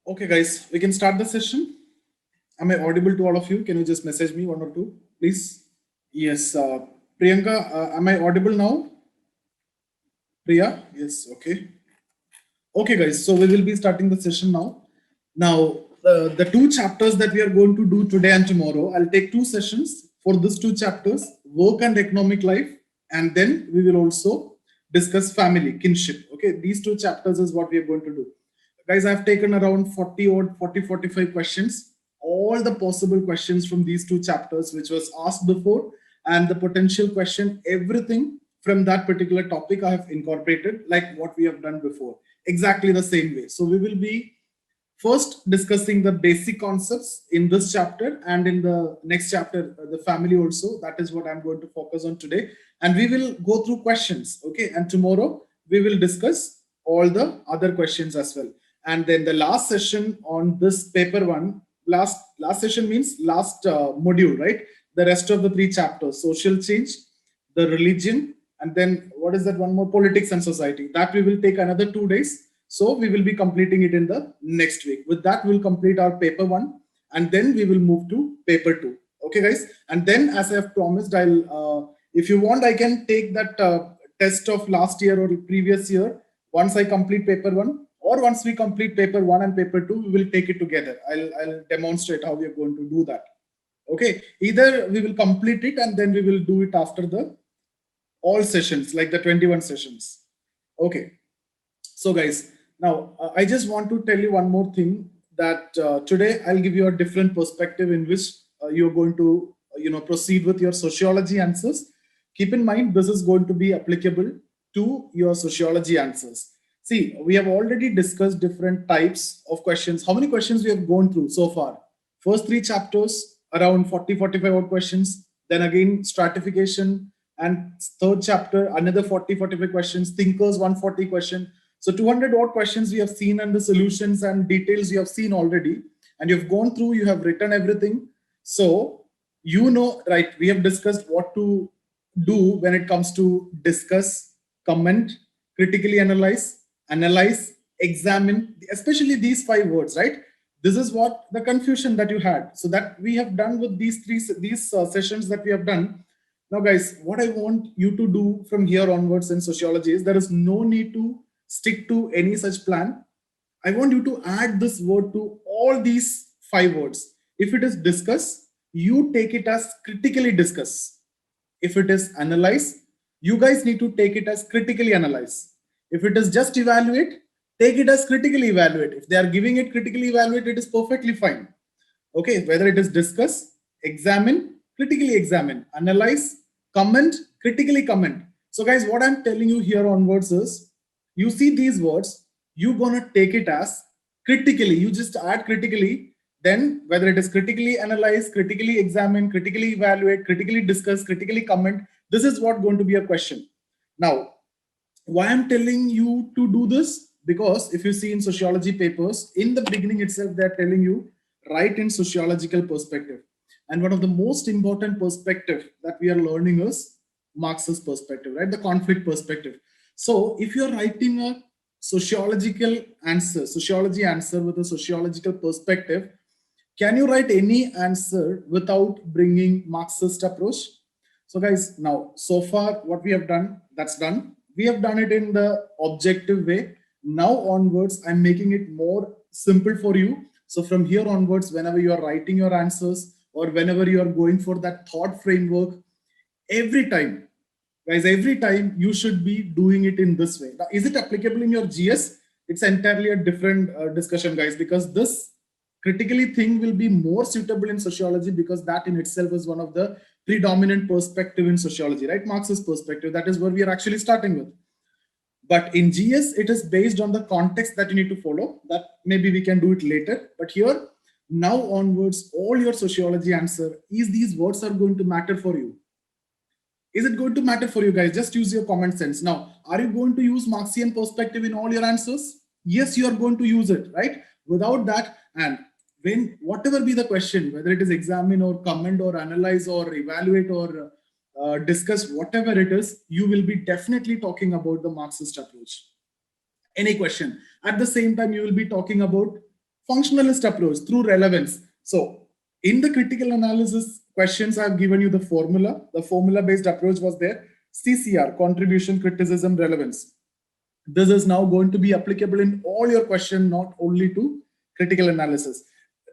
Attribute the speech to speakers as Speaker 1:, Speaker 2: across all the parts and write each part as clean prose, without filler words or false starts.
Speaker 1: Okay, guys, we can start the session. Am I audible to all of you? Can you just message me one or two, please? Yes, Priyanka, am I audible now? Priya? Yes, okay. Okay, guys, so we will be starting the session now. Now, the two chapters that we are going to do today and tomorrow, I'll take two sessions for these two chapters, work and economic life, and then we will also discuss family, kinship. Okay, these two chapters is what we are going to do. Guys, I've taken around 40 or 45 questions, all the possible questions from these two chapters, which was asked before, and the potential question, everything from that particular topic I have incorporated, like what we have done before, exactly the same way. So we will be first discussing the basic concepts in this chapter, and in the next chapter, the family also. That is what I'm going to focus on today. And we will go through questions, okay? And tomorrow we will discuss all the other questions as well. And then the last session on this paper one, last session means last module, right? The rest of the three chapters, social change, the religion, and then what is that one more, politics and society, that we will take another 2 days. So we will be completing it in the next week. With that, we'll complete our paper one, and then we will move to paper two. Okay, guys. And then, as I have promised, if you want, I can take that test of last year or previous year. Once I complete paper one, or once we complete paper one and paper two, we will take it together. I'll demonstrate how we are going to do that. Okay. Either we will complete it and then we will do it after the all sessions, like the 21 sessions. Okay. So, guys, now I just want to tell you one more thing, that today I'll give you a different perspective in which you're going to proceed with your sociology answers. Keep in mind, this is going to be applicable to your sociology answers. See, we have already discussed different types of questions. How many questions we have gone through so far? First three chapters, around 40-45 odd questions. Then again, stratification, and third chapter, another 40-45 questions. Thinkers, 140 question. So 200 odd questions we have seen, and the solutions and details you have seen already, and you've gone through, you have written everything. So right, we have discussed what to do when it comes to discuss, comment, critically analyze, examine, especially these 5 words, right? This is what the confusion that you had. So that we have done with these sessions that we have done. Now, guys, what I want you to do from here onwards in sociology is, there is no need to stick to any such plan. I want you to add this word to all these 5 words. If it is discuss, you take it as critically discuss. If it is analyze, you guys need to take it as critically analyze. If it is just evaluate, take it as critically evaluate. If they are giving it critically evaluate, it is perfectly fine. Okay, whether it is discuss, examine, critically examine, analyze, comment, critically comment. So, guys, what I'm telling you here onwards is, you see these words, you're gonna take it as critically. You just add critically, then whether it is critically analyze, critically examine, critically evaluate, critically discuss, critically comment, this is what going to be a question. Now, why I'm telling you to do this? Because if you see in sociology papers, in the beginning itself, they're telling you write in sociological perspective. And one of the most important perspective that we are learning is Marxist perspective, right? The conflict perspective. So if you're writing a sociology answer with a sociological perspective, can you write any answer without bringing Marxist approach? So, guys, now so far what we have done, that's done. We have done it in the objective way. Now onwards, I'm making it more simple for you. So from here onwards, whenever you are writing your answers, or whenever you are going for that thought framework, every time, guys, every time you should be doing it in this way. Now, is it applicable in your GS? It's entirely a different discussion, guys, because this critically thing will be more suitable in sociology, because that in itself is one of the predominant perspective in sociology, right? Marxist perspective. That is where we are actually starting with. But in GS, it is based on the context that you need to follow. That maybe we can do it later. But here, now onwards, all your sociology answer is these words are going to matter for you. Is it going to matter for you, guys? Just use your common sense. Now, are you going to use Marxian perspective in all your answers? Yes, you are going to use it, right? Without that, and when whatever be the question, whether it is examine or comment or analyze or evaluate or discuss, whatever it is, you will be definitely talking about the Marxist approach. Any question. At the same time, you will be talking about Functionalist approach through relevance. So in the critical analysis questions, I've given you the formula. The formula-based approach was there. CCR, contribution, criticism, relevance. This is now going to be applicable in all your questions, not only to critical analysis.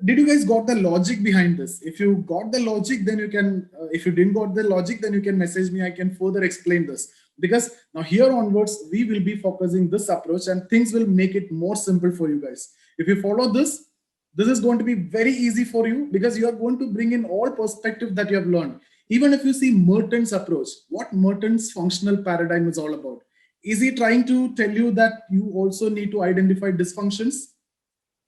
Speaker 1: Did you guys got the logic behind this? If you got the logic, then you can, if you didn't got the logic, then you can message me. I can further explain this. Because now here onwards, we will be focusing this approach and things will make it more simple for you guys. If you follow this, this is going to be very easy for you because you are going to bring in all perspective that you have learned. Even if you see Merton's approach, what Merton's functional paradigm is all about. Is he trying to tell you that you also need to identify dysfunctions?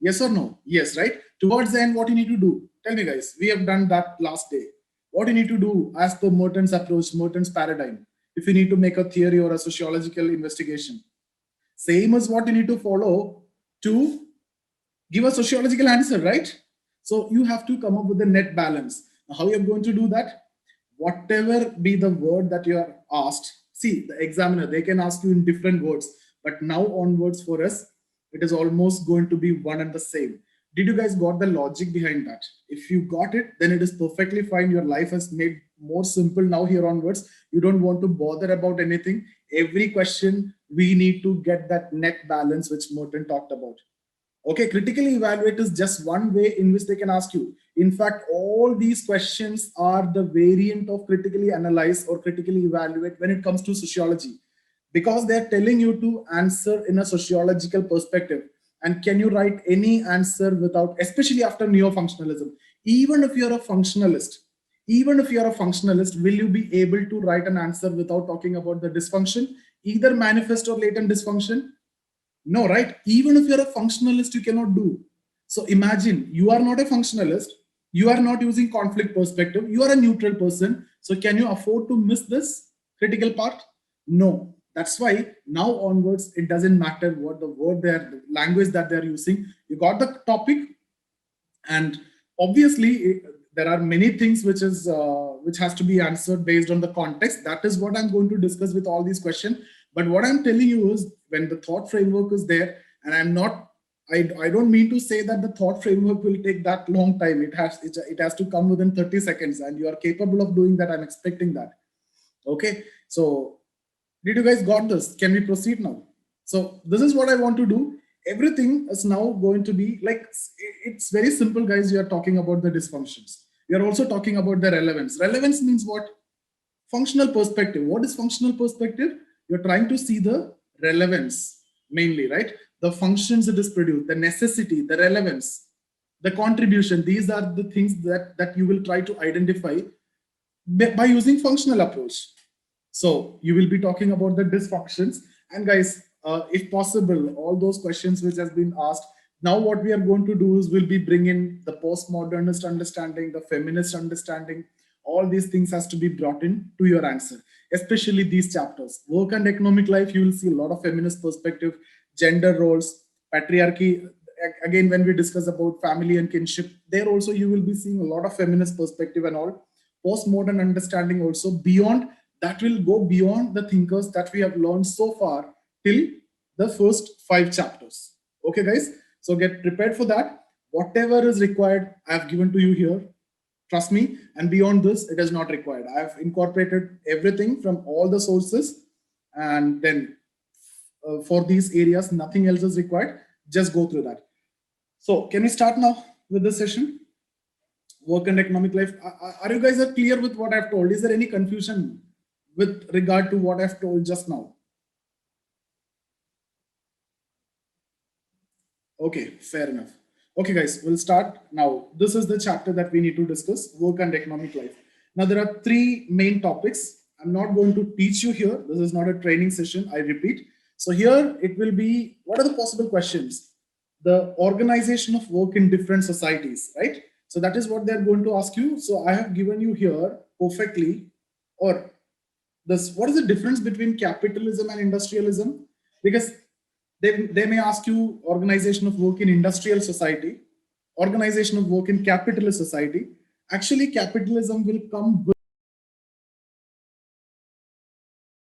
Speaker 1: Yes or no? Yes, right? Towards the end, what you need to do? Tell me, guys. We have done that last day. What you need to do as per Merton's approach, Merton's paradigm, if you need to make a theory or a sociological investigation. Same as what you need to follow to give a sociological answer, right? So you have to come up with the net balance. How you're going to do that? Whatever be the word that you are asked, see, the examiner, they can ask you in different words, but now onwards for us, it is almost going to be one and the same. Did you guys got the logic behind that? If you got it, then it is perfectly fine. Your life has made more simple now here onwards. You don't want to bother about anything. Every question, we need to get that net balance, which Merton talked about. Okay, critically evaluate is just one way in which they can ask you. In fact, all these questions are the variant of critically analyze or critically evaluate when it comes to sociology, because they're telling you to answer in a sociological perspective. And can you write any answer without, especially after neo-functionalism, even if you're a functionalist, will you be able to write an answer without talking about the dysfunction, either manifest or latent dysfunction? No, right? Even if you're a functionalist, you cannot do. So imagine you are not a functionalist, you are not using conflict perspective, you are a neutral person. So can you afford to miss this critical part? No. That's why now onwards, it doesn't matter what the word the language that they're using. You got the topic, and obviously there are many things which has to be answered based on the context. That is what I'm going to discuss with all these questions. But what I'm telling you is when the thought framework is there, and I don't mean to say that the thought framework will take that long time. It has to come within 30 seconds, and you are capable of doing that. I'm expecting that. Okay, so did you guys got this? Can we proceed now? So this is what I want to do. Everything is now going to be like, it's very simple, guys. You are talking about the dysfunctions. We are also talking about the relevance. Relevance means what? Functional perspective. What is functional perspective? You're trying to see the relevance mainly, right? The functions it is produced, the necessity, the relevance, the contribution. These are the things that you will try to identify by using functional approach. So you will be talking about the dysfunctions. And guys, if possible, all those questions which has been asked, now what we are going to do is we'll be bringing the postmodernist understanding, the feminist understanding. All these things has to be brought in to your answer, especially these chapters. Work and economic life, you will see a lot of feminist perspective, gender roles, patriarchy. Again, when we discuss about family and kinship, there also you will be seeing a lot of feminist perspective and all. Postmodern understanding also beyond, that will go beyond the thinkers that we have learned so far till the first 5 chapters. Okay, guys? So get prepared for that. Whatever is required, I have given to you here. Trust me. And beyond this, it is not required. I have incorporated everything from all the sources. And then for these areas, nothing else is required. Just go through that. So can we start now with the session? Work and economic life. Are you guys clear with what I've told? Is there any confusion with regard to what I've told just now? Okay, fair enough. Okay, guys, we'll start now. This is the chapter that we need to discuss, work and economic life. Now, there are 3 main topics. I'm not going to teach you here. This is not a training session, I repeat. So here it will be, what are the possible questions? The organization of work in different societies, right? So that is what they're going to ask you. So I have given you here perfectly, or this, what is the difference between capitalism and industrialism? Because they may ask you organization of work in industrial society, organization of work in capitalist society. Actually, capitalism will come with